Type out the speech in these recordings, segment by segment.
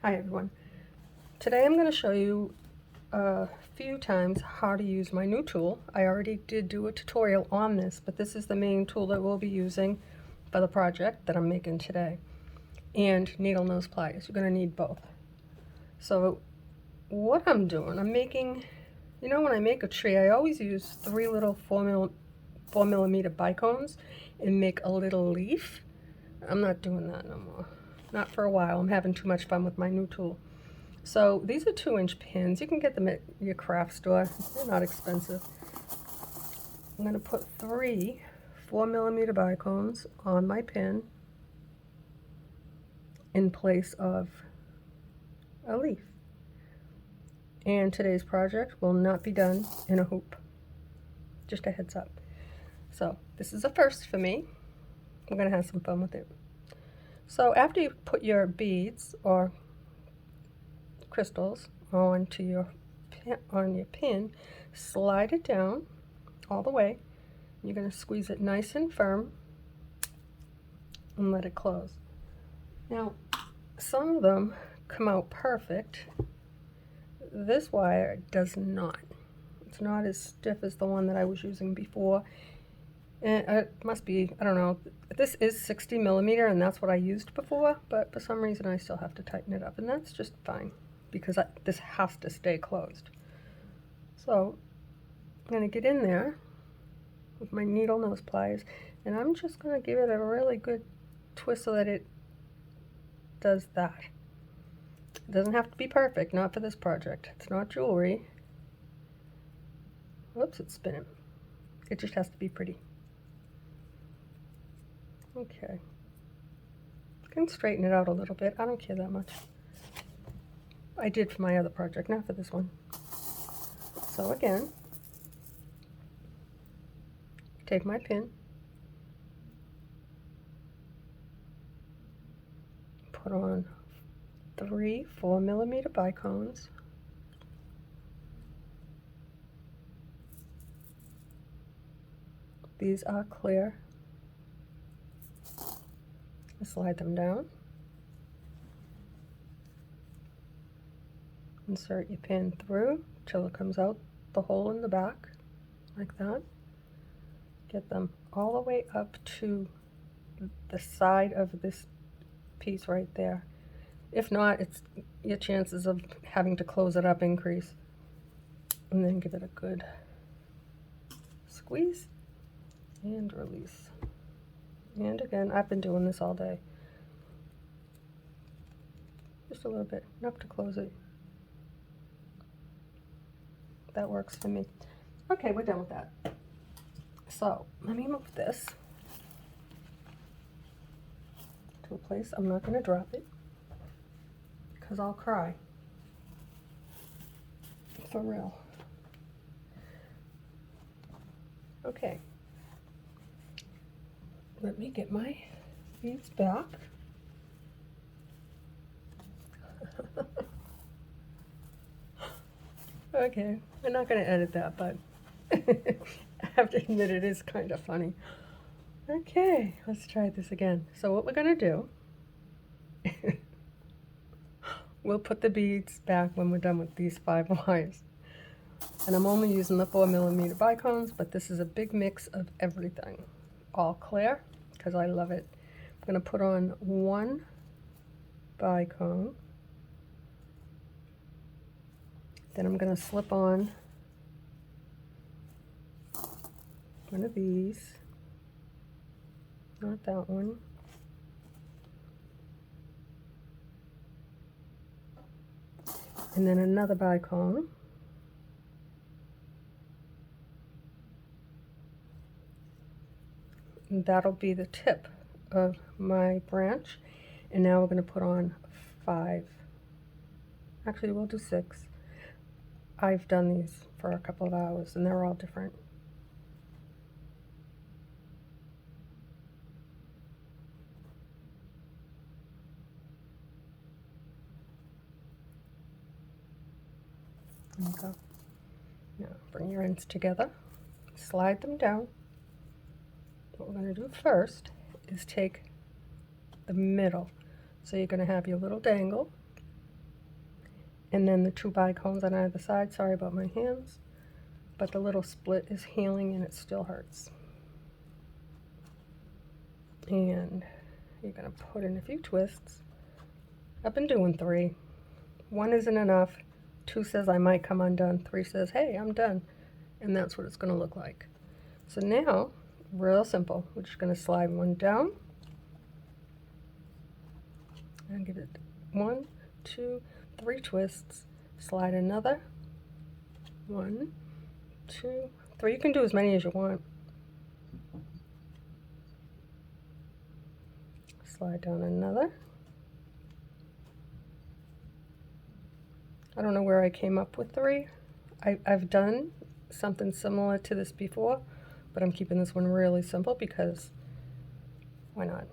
Hi everyone. Today I'm going to show you a few times how to use my new tool. I already did do a tutorial on this, but this is the main tool that we'll be using for the project that I'm making today. And needle nose pliers. You're going to need both. So what I'm doing, I'm making, you know, when I make a tree, I always use 3 little 4 millimeter bicones and make a little leaf. I'm not doing that no more. Not for a while. I'm having too much fun with my new tool. So these are 2-inch pins. You can get them at your craft store. They're not expensive. I'm going to put 3 4 millimeter bicones on my pin in place of a leaf. And today's project will not be done in a hoop. Just a heads up. So this is a first for me. We're going to have some fun with it. So after you put your beads or crystals onto your pin, slide it down all the way. You're going to squeeze it nice and firm and let it close. Now, some of them come out perfect. This wire does not. It's not as stiff as the one that I was using before. And it must be, I don't know, this is 60 millimeter and that's what I used before, but for some reason I still have to tighten it up, and that's just fine because this has to stay closed. So I'm going to get in there with my needle nose pliers, and I'm just going to give it a really good twist so that it does that. It doesn't have to be perfect, not for this project. It's not jewelry. Whoops, it's spinning. It just has to be pretty. Okay. I can straighten it out a little bit. I don't care that much. I did for my other project, not for this one. So again, take my pin, put on 3 4 millimeter bicones, these are clear. Slide them down, insert your pin through till it comes out the hole in the back, like that. Get them all the way up to the side of this piece right there. If not, it's your chances of having to close it up increase. And then give it a good squeeze and release. And again, I've been doing this all day. Just a little bit, enough to close it. That works for me. Okay, we're done with that. So let me move this to a place I'm not going to drop it because I'll cry. For real. Okay. Let me get my beads back. Okay, I'm not going to edit that, but I have to admit it is kind of funny. Okay, let's try this again. So what we're going to do, we'll put the beads back when we're done with these 5 wires. And I'm only using the 4 millimeter bicones, but this is a big mix of everything. All clear, because I love it. I'm going to put on 1 bicone. Then I'm going to slip on one of these. Not that one. And then another bicone. And that'll be the tip of my branch. And now we're going to put on 5. Actually, we'll do 6. I've done these for a couple of hours and they're all different. There you go. Now bring your ends together, slide them down. What we're going to do first is take the middle. So you're going to have your little dangle, and then the 2 bicones on either side. Sorry about my hands, but the little split is healing and it still hurts. And you're going to put in a few twists. I've been doing 3. 1 isn't enough. 2 says I might come undone. 3 says, hey, I'm done. And that's what it's going to look like. So now, real simple. We're just going to slide 1 down. And give it 1, 2, 3 twists. Slide another. 1, 2, 3. You can do as many as you want. Slide down another. I don't know where I came up with 3. I've done something similar to this before, but I'm keeping this one really simple because why not?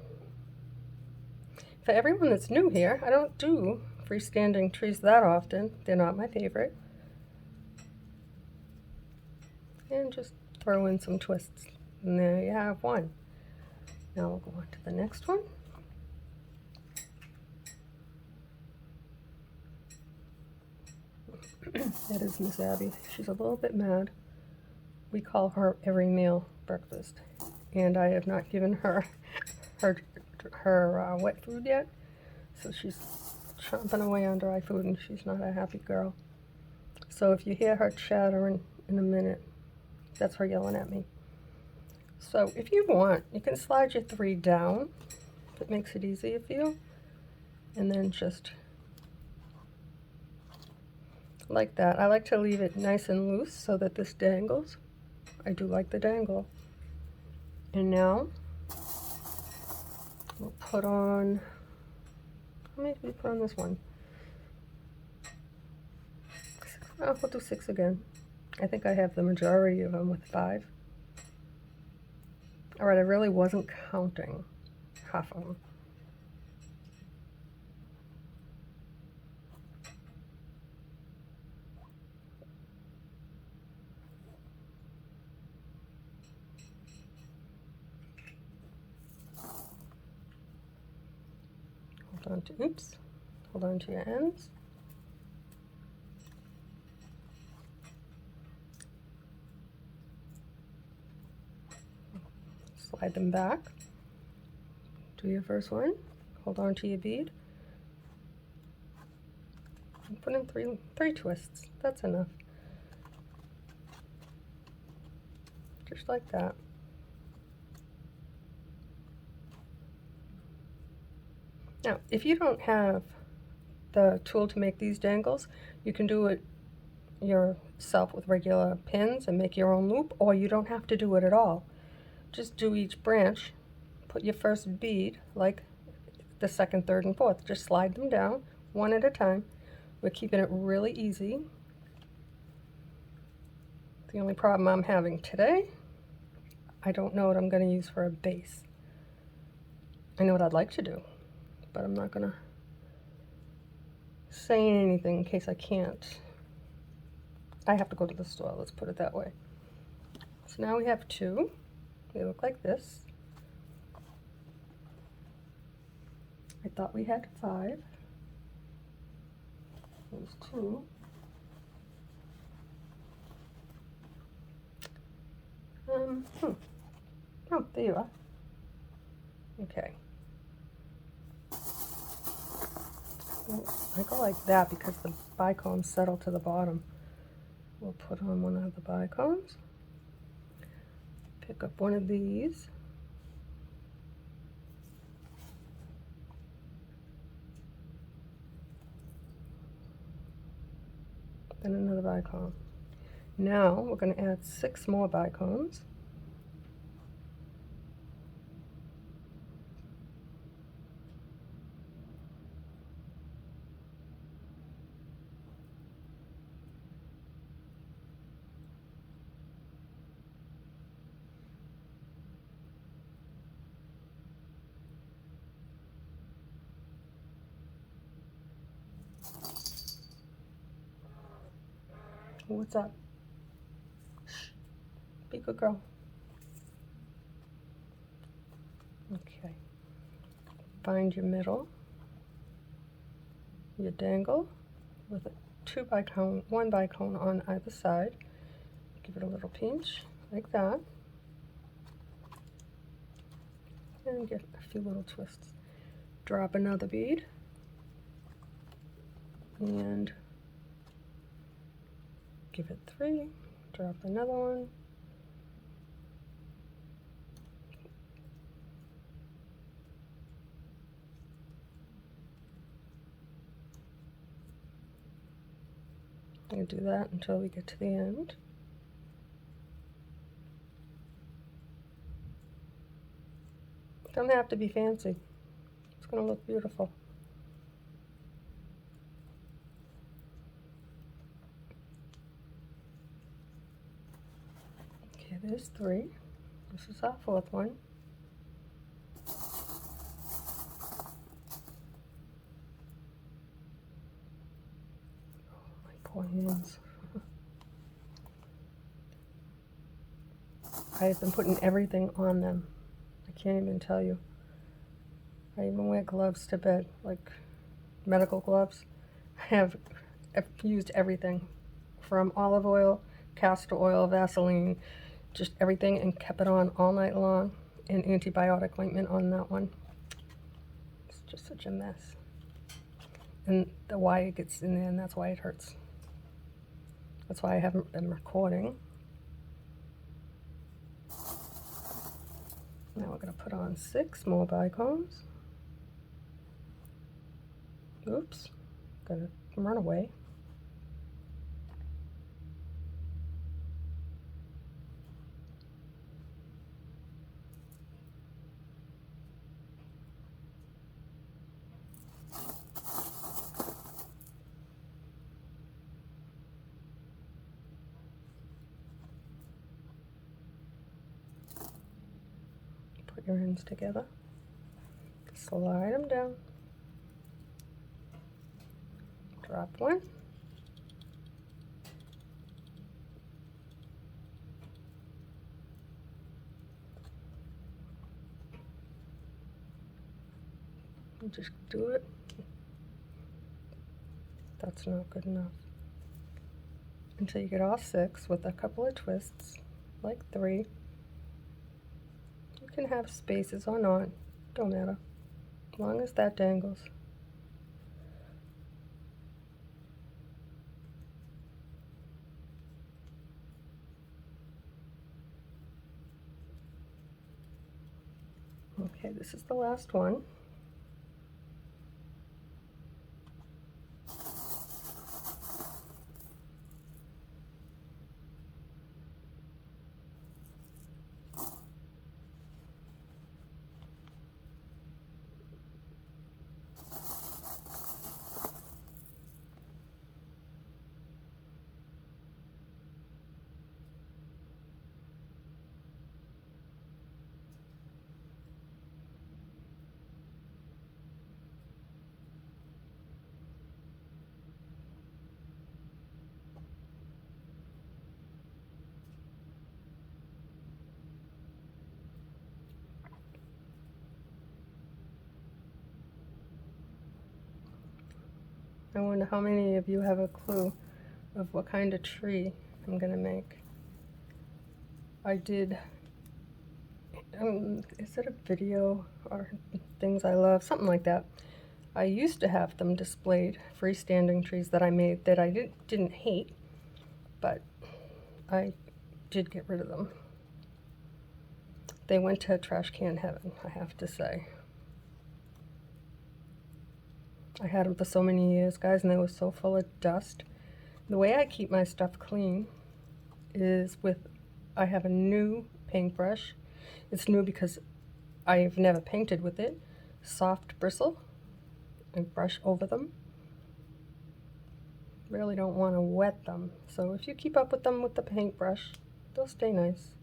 For everyone that's new here, I don't do freestanding trees that often. They're not my favorite. And just throw in some twists. And there you have 1. Now we'll go on to the next one. That is Miss Abby. She's a little bit mad. We call her every meal breakfast, and I have not given her her wet food yet, so she's chomping away on dry food, and she's not a happy girl. So if you hear her chattering in a minute, that's her yelling at me. So if you want, you can slide your 3 down if it makes it easier for you, and then just like that. I like to leave it nice and loose so that this dangles. I do like the dangle. And now we'll put on, how many did we put on this one? Oh, we'll do 6 again. I think I have the majority of them with 5. All right, I really wasn't counting half of them. Hold on to your ends. Slide them back. Do your first one. Hold on to your bead. And put in three twists. That's enough. Just like that. Now, if you don't have the tool to make these dangles, you can do it yourself with regular pins and make your own loop, or you don't have to do it at all. Just do each branch, put your first bead, like the second, third, and fourth. Just slide them down, one at a time. We're keeping it really easy. The only problem I'm having today, I don't know what I'm going to use for a base. I know what I'd like to do, but I'm not going to say anything in case I can't. I have to go to the store, let's put it that way. So now we have 2. They look like this. I thought we had 5. There's 2. Oh, there you are. Okay. I go like that because the bicones settle to the bottom. We'll put on one of the bicones. Pick up one of these. Then another bicone. Now we're going to add 6 more bicones. What's up? Shh. Be a good girl. Okay. Find your middle, your dangle with one bicone on either side. Give it a little pinch like that, and get a few little twists. Drop another bead, and give it 3. Drop another one. And do that until we get to the end. Doesn't have to be fancy. It's going to look beautiful. Okay, there's 3. This is our 4th one. Oh, my poor hands. I've been putting everything on them. I can't even tell you. I even wear gloves to bed, like medical gloves. I've used everything from olive oil, castor oil, Vaseline, just everything, and kept it on all night long, and antibiotic ointment on that one. It's just such a mess. And the wire gets in there, and that's why it hurts. That's why I haven't been recording. Now we're going to put on 6 more bicones. Oops, gonna run away. Put your ends together. Slide them down. Drop one. And just do it. That's not good enough. Until you get all 6 with a couple of twists, like 3. You can have spaces or not, don't matter, as long as that dangles. Okay, this is the last one. I wonder how many of you have a clue of what kind of tree I'm gonna make. I did, is it a video or things I love, something like that. I used to have them displayed, freestanding trees that I made that I didn't hate, but I did get rid of them. They went to trash can heaven, I have to say. I had them for so many years, guys, and they were so full of dust. The way I keep my stuff clean is I have a new paintbrush. It's new because I've never painted with it. Soft bristle. I brush over them. Really don't want to wet them. So if you keep up with them with the paintbrush, they'll stay nice.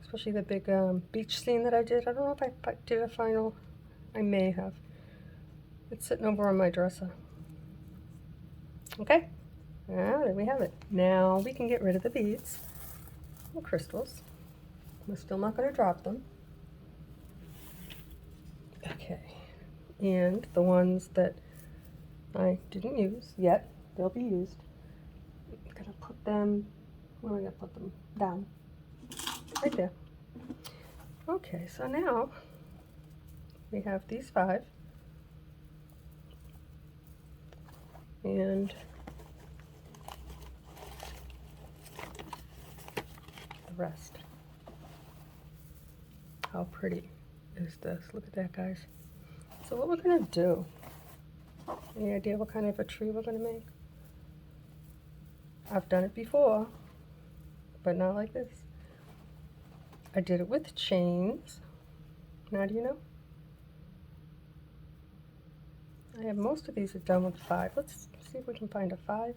Especially the big beach scene that I did. I don't know if I did a final. I may have. It's sitting over on my dresser. Okay, there we have it. Now we can get rid of the beads, the crystals. We're still not going to drop them. Okay, and the ones that I didn't use yet. They'll be used. I'm gonna put them, where am I gonna put them? Down. Right there. Okay, so now we have these 5. And the rest. How pretty is this? Look at that, guys. So what we're gonna do, any idea what kind of a tree we're gonna make? I've done it before, but not like this. I did it with chains. Now do you know? I have most of these are done with 5. Let's see if we can find a 5.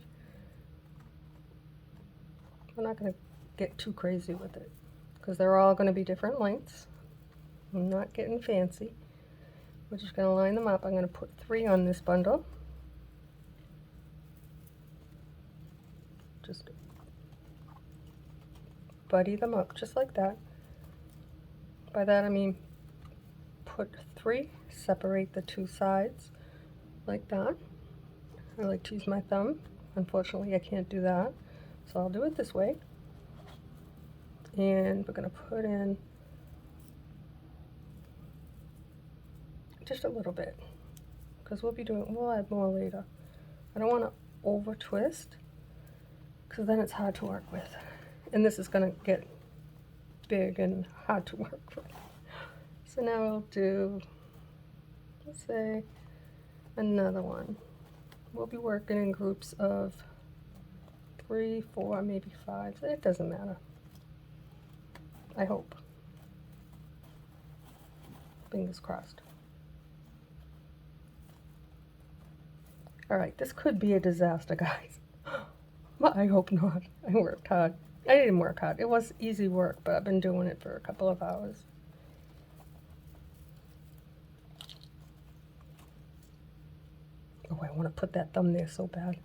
We're not gonna get too crazy with it because they're all gonna be different lengths. I'm not getting fancy. We're just gonna line them up. I'm gonna put 3 on this bundle. Just buddy them up just like that. By that I mean put 3, separate the 2 sides like that. I like to use my thumb. Unfortunately, I can't do that, so I'll do it this way. And we're gonna put in just a little bit because we'll add more later. I don't want to over twist because then it's hard to work with, and this is gonna get big and hard to work with. So now we'll do, let's say, another one. We'll be working in groups of 3, 4, maybe 5. It doesn't matter. I hope. Fingers crossed. All right, this could be a disaster, guys. But I hope not. I worked hard. I didn't work hard. It was easy work, but I've been doing it for a couple of hours. Oh, I want to put that thumb there so bad.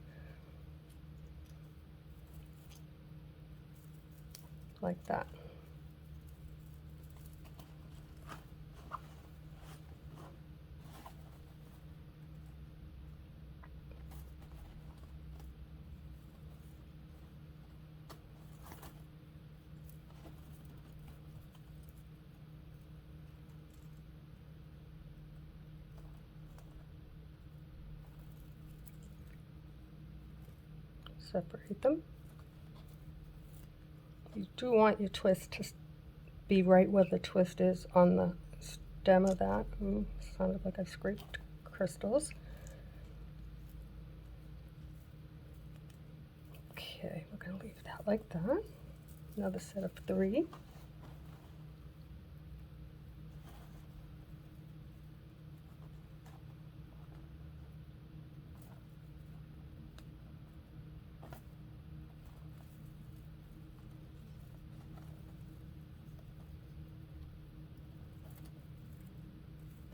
Like that. Separate them. You do want your twist to be right where the twist is on the stem of that. Ooh, sounded like I scraped crystals. Okay, we're gonna leave that like that. Another set of 3.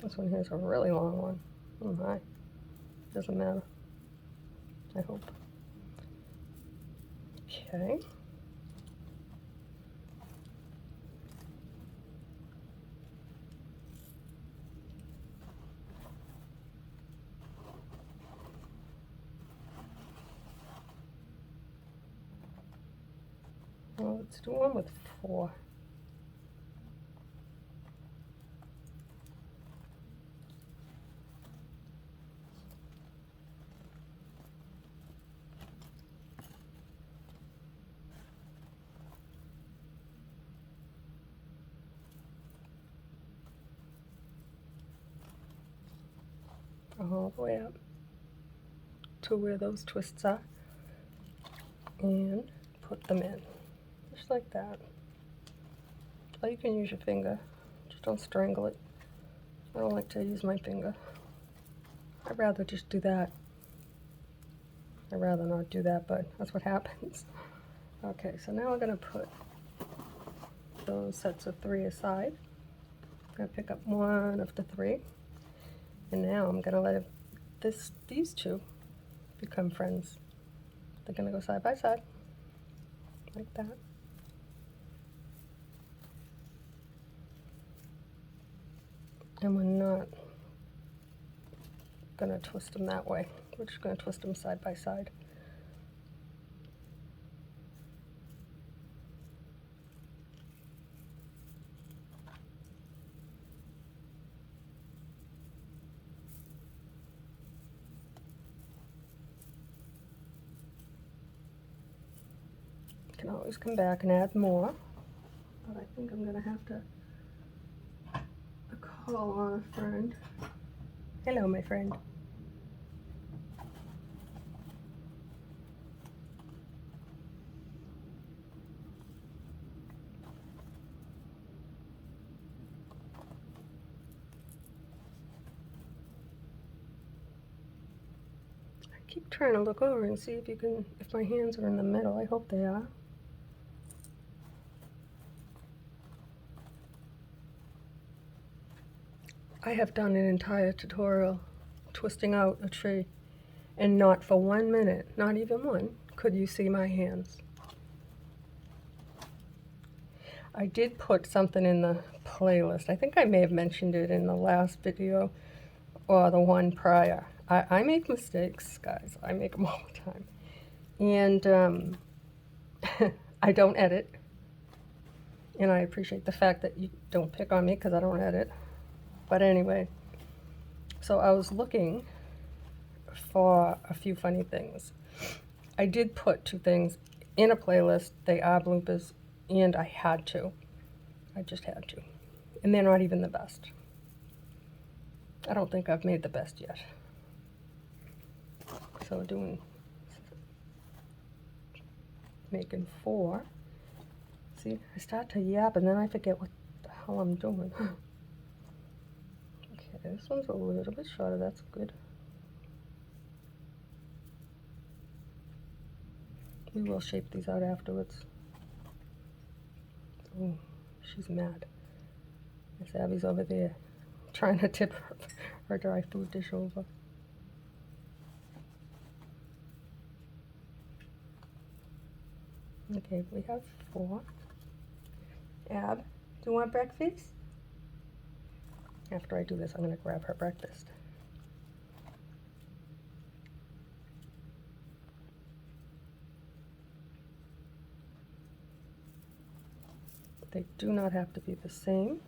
This one here is a really long one. Oh my. Doesn't matter. I hope. Okay. Well, let's do one with 4. All the way up to where those twists are and put them in just like that. Or you can use your finger, just don't strangle it. I don't like to use my finger. I'd rather just do that. I'd rather not do that, but that's what happens. Okay, so now we're going to put those sets of 3 aside. I'm going to pick up one of the 3. And now I'm going to let these 2 become friends. They're going to go side by side, like that. And we're not going to twist them that way. We're just going to twist them side by side. You can always come back and add more, but I think I'm going to have to call on a friend. Hello, my friend. Keep trying to look over and see if my hands are in the middle. I hope they are. I have done an entire tutorial twisting out a tree, and not for 1 minute, not even one, could you see my hands. I did put something in the playlist. I think I may have mentioned it in the last video or the one prior. I make mistakes, guys. I make them all the time. And I don't edit. And I appreciate the fact that you don't pick on me because I don't edit. But anyway, so I was looking for a few funny things. I did put 2 things in a playlist. They are bloopers, and I had to. I just had to. And they're not even the best. I don't think I've made the best yet. So making 4. See, I start to yap and then I forget what the hell I'm doing. Okay, this one's a little bit shorter, that's good. We will shape these out afterwards. Oh, she's mad. Miss Abby's over there trying to tip her dry food dish over. Okay, we have 4. Ab, do you want breakfast? After I do this, I'm going to grab her breakfast. They do not have to be the same.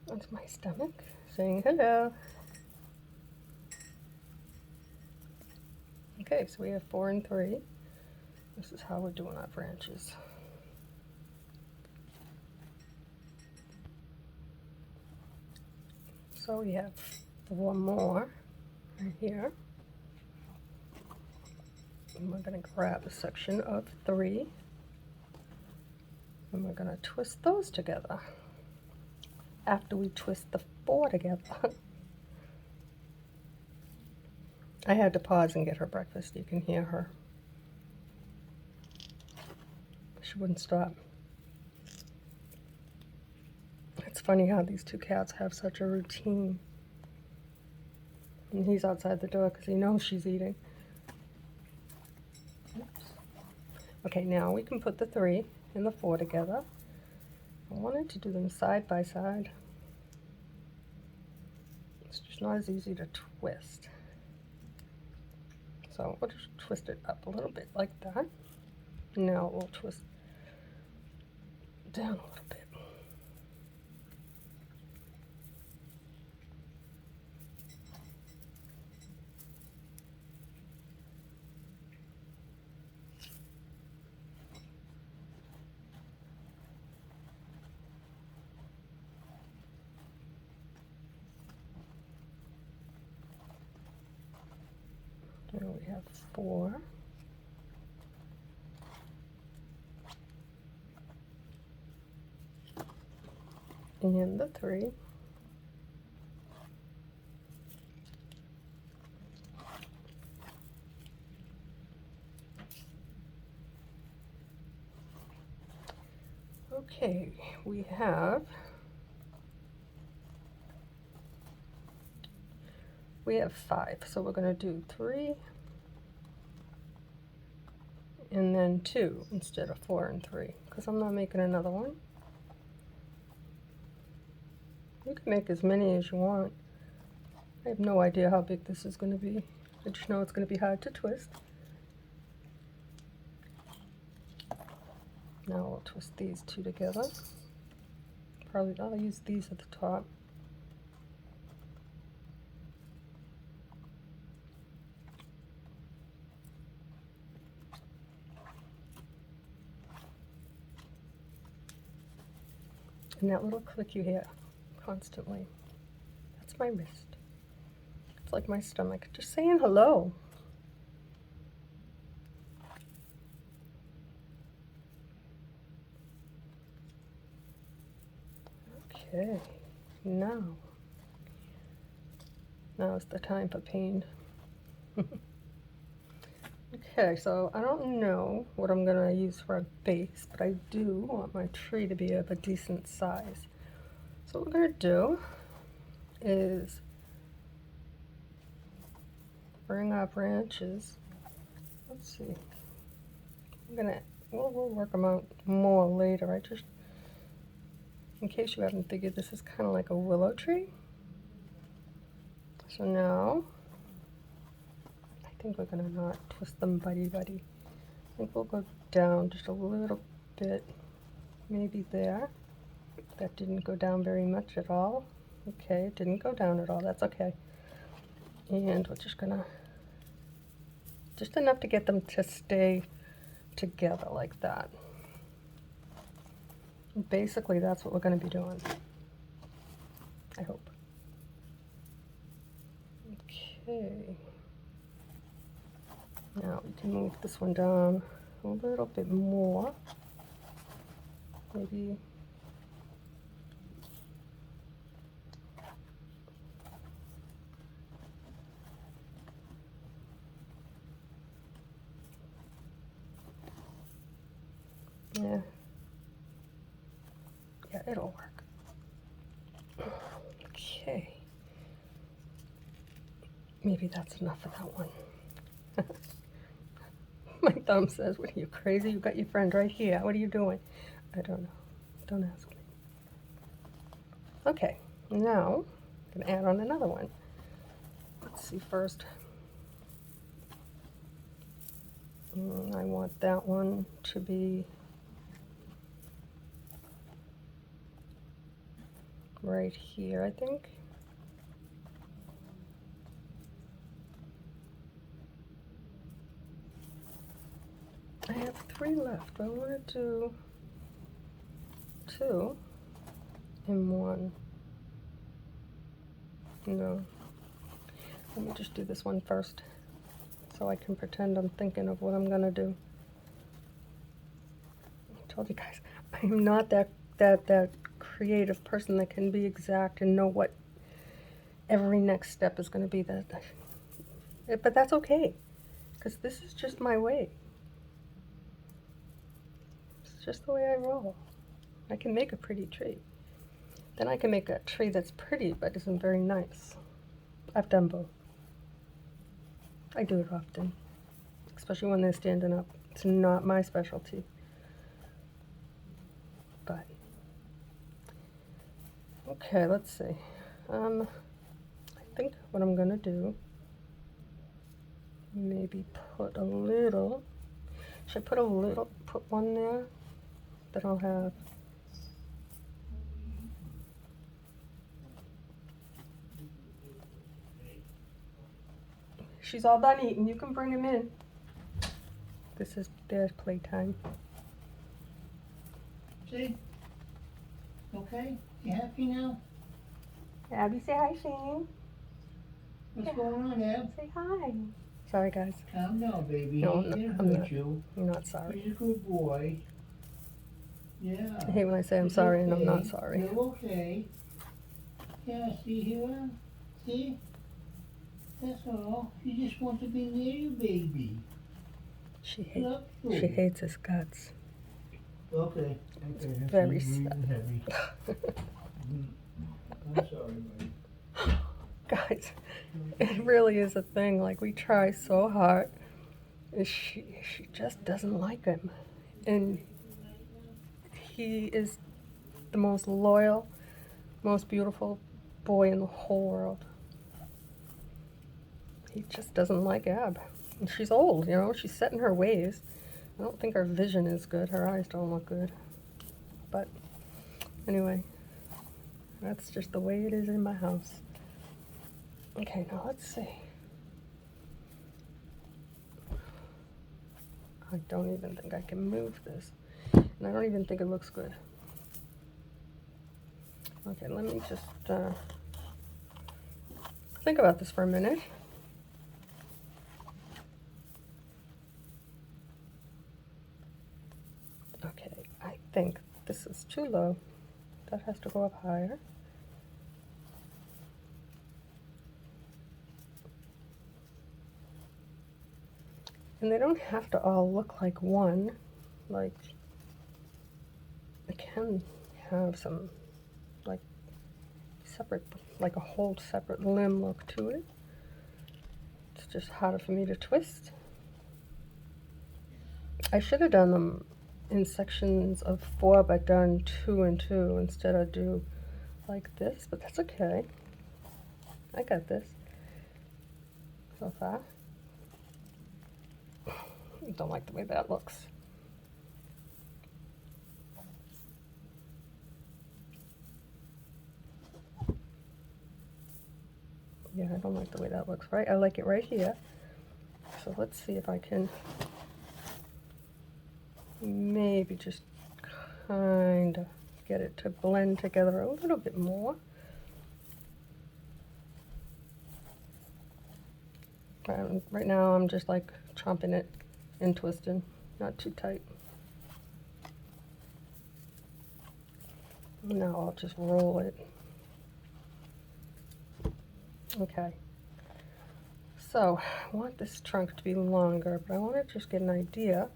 That's my stomach saying hello. Okay, so we have 4 and 3. This is how we're doing our branches. So we have 4 more right here. And we're going to grab a section of 3. And we're going to twist those together. After we twist the 4 together. I had to pause and get her breakfast. You can hear her. She wouldn't stop. It's funny how these 2 cats have such a routine. And he's outside the door because he knows she's eating. Oops. Okay, now we can put the 3 and the 4 together. I wanted to do them side by side. It's just not as easy to twist. So we'll just twist it up a little bit like that. Now we'll twist down a little bit. Now we have 4. And the 3. Okay, we have We have 5, so we're going to do 3 and then 2 instead of 4 and 3, because I'm not making another one. You can make as many as you want. I have no idea how big this is going to be. I just know it's going to be hard to twist. Now we'll twist these 2 together. Probably I'll use these at the top. And that little click you hear constantly, that's my wrist. It's like my stomach, just saying hello. Okay, now is the time for pain. Okay, so I don't know what I'm going to use for a base, but I do want my tree to be of a decent size. So what we're going to do is bring our branches. Let's see. We'll work them out more later. I just, in case you haven't figured, this is kind of like a willow tree. So now, I think we're going to not twist them buddy-buddy. I think we'll go down just a little bit, maybe there. That didn't go down very much at all. Okay, it didn't go down at all, that's okay. And we're just gonna, just enough to get them to stay together like that. And basically, that's what we're gonna be doing, I hope. Okay. Now we can move this one down a little bit more. Maybe yeah, it'll work. Okay. Maybe that's enough of that one. My thumb says, what are you, crazy? You got your friend right here. What are you doing? I don't know. Don't ask me. Okay, now I'm going to add on another one. Let's see first. I want that one to be right here, I think. I have 3 left. I want to do 2 and 1. No. Let me just do this one first so I can pretend I'm thinking of what I'm going to do. I told you guys, I'm not that creative person that can be exact and know what every next step is going to be. But that's okay, because this is just my way. It's just the way I roll. I can make a pretty tree. Then I can make a tree that's pretty but isn't very nice. I've done both. I do it often, especially when they're standing up. It's not my specialty. But, okay, let's see. I think what I'm gonna do, maybe put a little, should I put one there? Then I'll have, she's all done eating, you can bring him in. This is their playtime. See? Okay? You happy now? Abby, say hi, Shane. What's going on, Ab? Say hi. Sorry, guys. Calm down, baby. No, He didn't I'm hurt not. you. I'm not sorry. He's a good boy. Yeah. I hate when I say I'm He's sorry okay. and I'm not sorry. You're okay. Yeah, see here? See? That's all. She just wants to be near you, baby. She She hates his guts. Okay. It's Okay. very She's breathing sad. heavy. I'm sorry, buddy. Guys, it really is a thing. Like, we try so hard. And she just doesn't like him. And he is the most loyal, most beautiful boy in the whole world. He just doesn't like Ab. And she's old, you know, she's set in her ways. I don't think her vision is good. Her eyes don't look good. But anyway, that's just the way it is in my house. Okay, now let's see. I don't even think I can move this. And I don't even think it looks good. Okay, let me just think about this for a minute. Okay, I think this is too low. That has to go up higher. And they don't have to all look like one. Like, it can have some, like, separate, like a whole separate limb look to it. It's just harder for me to twist. I should have done them in sections of 4, but done 2 and 2 instead of do like this, but that's okay. I got this so far. I don't like the way that looks. Yeah, I don't like the way that looks, right? I like it right here. So let's see if I can maybe just kind of get it to blend together a little bit more. Right now I'm just like chomping it and twisting, not too tight. Now I'll just roll it. Okay. So I want this trunk to be longer, but I want to just get an idea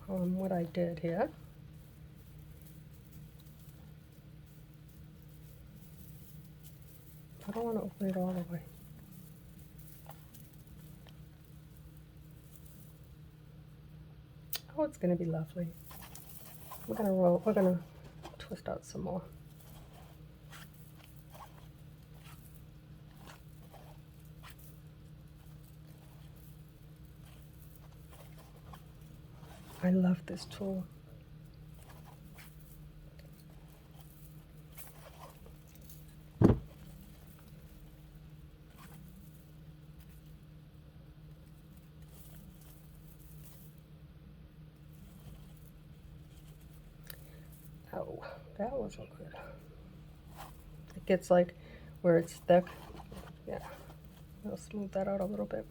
on what I did here. I don't want to open it all the way. Oh, it's going to be lovely. We're going to twist out some more. I love this tool. Oh, that wasn't good. It gets like where it's thick. Yeah, I'll smooth that out a little bit.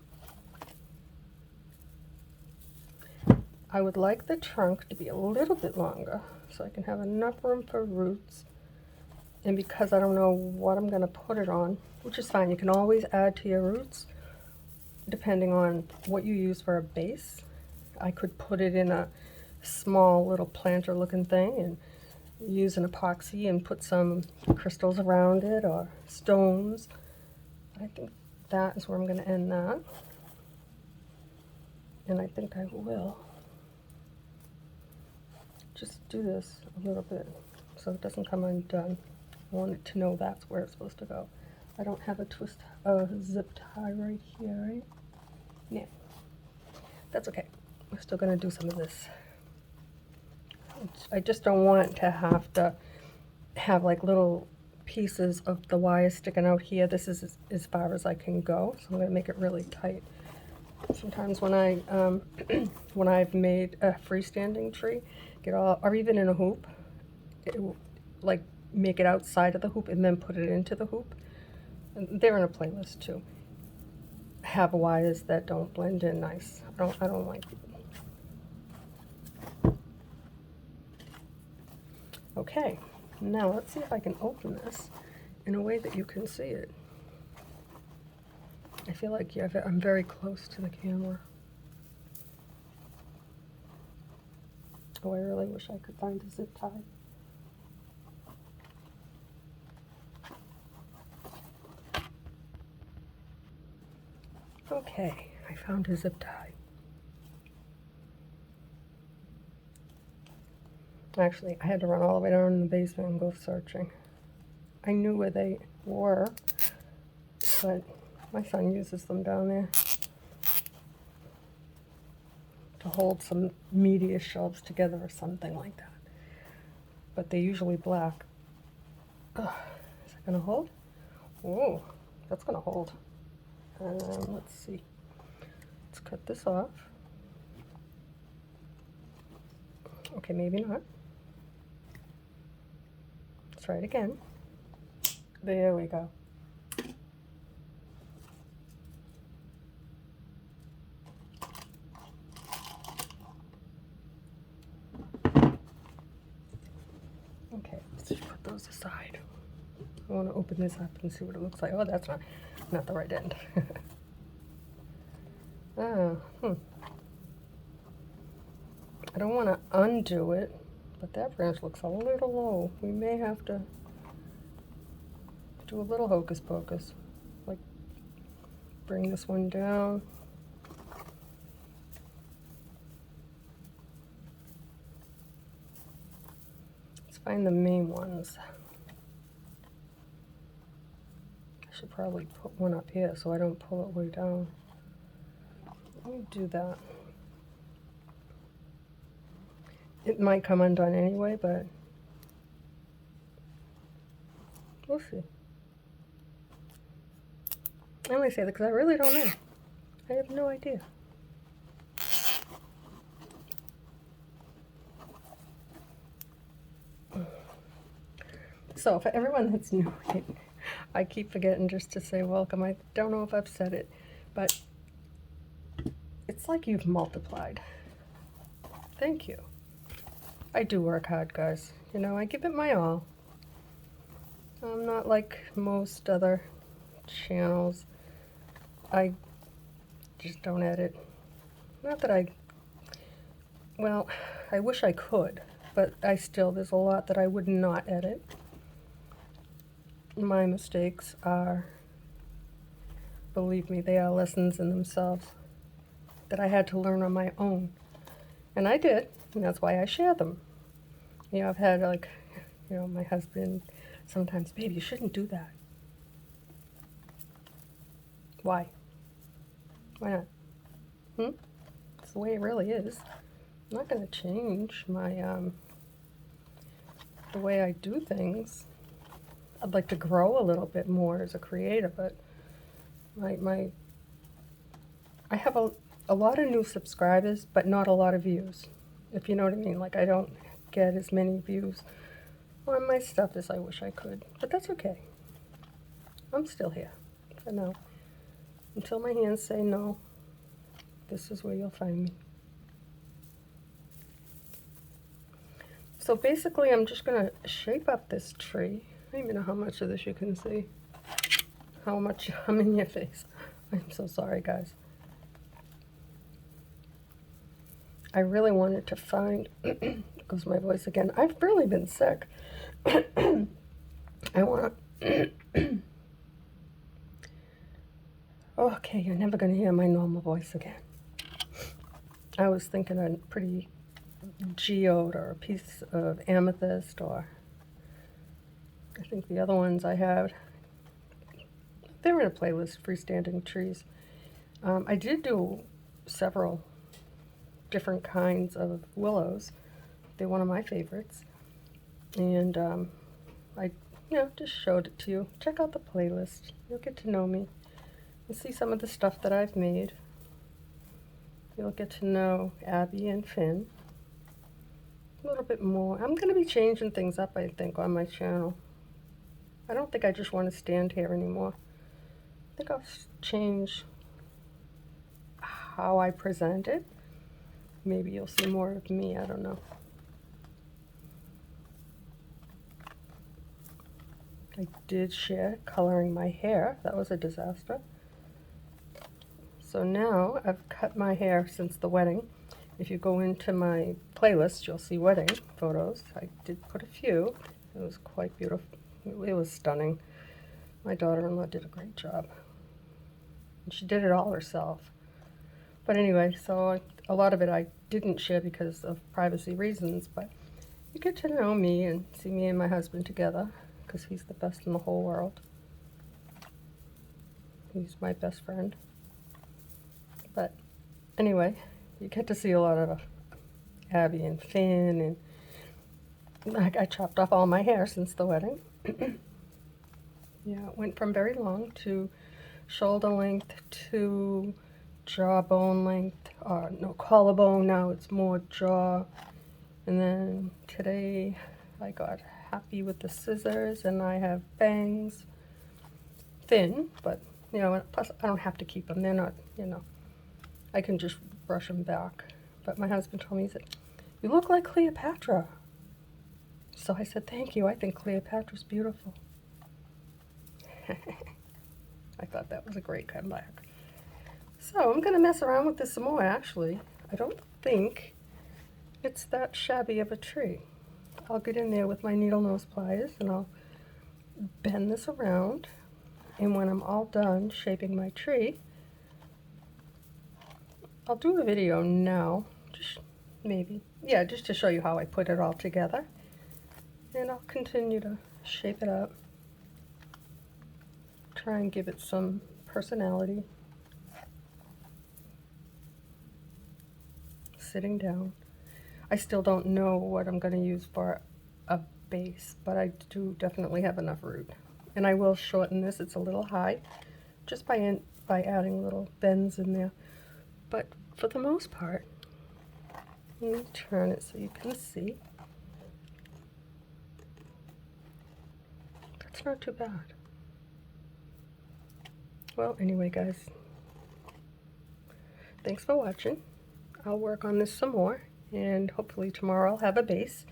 I would like the trunk to be a little bit longer so I can have enough room for roots. And because I don't know what I'm going to put it on, which is fine, you can always add to your roots depending on what you use for a base. I could put it in a small little planter looking thing and use an epoxy and put some crystals around it or stones. I think that is where I'm going to end that. And I think I will just do this a little bit so it doesn't come undone. I want it to know that's where it's supposed to go. I don't have a zip tie right here, right? Yeah, that's okay. We're still going to do some of this. I just don't want to have like little pieces of the wire sticking out here. This is as far as I can go, so I'm going to make it really tight. Sometimes when I when I've made a freestanding tree, or even in a hoop, like make it outside of the hoop and then put it into the hoop. And they're in a playlist too. Have wires that don't blend in nice. I don't like it. Okay, now let's see if I can open this in a way that you can see it. I feel like I'm very close to the camera. Oh, I really wish I could find a zip tie. Okay, I found his zip tie. Actually, I had to run all the way down in the basement and go searching. I knew where they were, but my son uses them down there to hold some media shelves together or something like that. But they're usually black. Ugh, is it gonna hold? Oh, that's gonna hold. Let's see. Let's cut this off. Okay, maybe not. Let's try it again. There we go. Okay, let's just put those aside. I want to open this up and see what it looks like. Oh, that's not the right end. Oh, I don't want to undo it, but that branch looks a little low. We may have to do a little hocus pocus, like bring this one down. Let's find the main ones. I should probably put one up here so I don't pull it way down. Let me do that. It might come undone anyway, but we'll see. I only say that because I really don't know. I have no idea. So for everyone that's new, I keep forgetting just to say welcome. I don't know if I've said it, but it's like you've multiplied. Thank you. I do work hard, guys. You know, I give it my all. I'm not like most other channels. I just don't edit. Not that well, I wish I could, but there's a lot that I would not edit. My mistakes are, believe me, they are lessons in themselves that I had to learn on my own. And I did, and that's why I share them. You know, I've had my husband sometimes, babe, you shouldn't do that. Why? Why not? It's the way it really is. I'm not going to change my, the way I do things. I'd like to grow a little bit more as a creator, but I have a lot of new subscribers, but not a lot of views, if you know what I mean. Like, I don't get as many views on my stuff as I wish I could, but that's okay. I'm still here for now. Until my hands say no, this is where you'll find me. So basically, I'm just going to shape up this tree. I don't even know how much of this you can see. How much I'm in your face. I'm so sorry, guys. I really wanted to find, goes my voice again. I've really been sick. I want to, okay, you're never going to hear my normal voice again. I was thinking a pretty geode or a piece of amethyst, or I think the other ones I have, they're in a playlist, freestanding trees. I did do several different kinds of willows. They're one of my favorites. And I just showed it to you. Check out the playlist. You'll get to know me. You'll see some of the stuff that I've made. You'll get to know Abby and Finn a little bit more. I'm going to be changing things up, I think, on my channel. I don't think I just want to stand here anymore. I think I'll change how I present it. Maybe you'll see more of me, I don't know. I did share coloring my hair. That was a disaster. So now I've cut my hair since the wedding. If you go into my playlist, you'll see wedding photos. I did put a few. It was quite beautiful. It was stunning. My daughter-in-law did a great job. And she did it all herself. But anyway, so a lot of it I didn't share because of privacy reasons, but you get to know me and see me and my husband together because he's the best in the whole world. He's my best friend. But anyway, you get to see a lot of Abby and Finn, and I chopped off all my hair since the wedding. Yeah, it went from very long to shoulder length to jawbone length, or no, collarbone. Now it's more jaw. And then today I got happy with the scissors, and I have bangs. Thin, but you know, plus I don't have to keep them. They're not, you know, I can just brush them back. But my husband told me, he said, "You look like Cleopatra." So I said, "Thank you. I think Cleopatra's beautiful." I thought that was a great comeback. So I'm going to mess around with this some more, actually. I don't think it's that shabby of a tree. I'll get in there with my needle nose pliers and I'll bend this around. And when I'm all done shaping my tree, I'll do a video now, just maybe, yeah, just to show you how I put it all together. And I'll continue to shape it up, try and give it some personality. Sitting down. I still don't know what I'm going to use for a base, but I do definitely have enough root. And I will shorten this. It's a little high, just by adding little bends in there. But for the most part, let me turn it so you can see. That's not too bad. Well, anyway, guys, thanks for watching. I'll work on this some more, and hopefully tomorrow I'll have a base.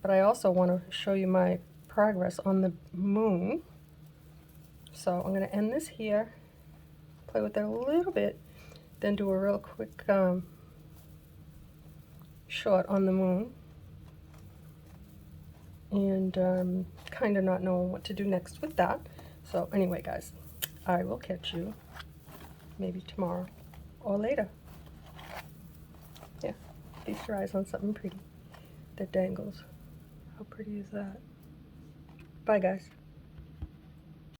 But I also want to show you my progress on the moon. So I'm going to end this here, play with it a little bit, then do a real quick shot on the moon. And kind of not knowing what to do next with that. So anyway, guys, I will catch you maybe tomorrow or later. Yeah, feast your eyes on something pretty. The dangles. How pretty is that? Bye, guys.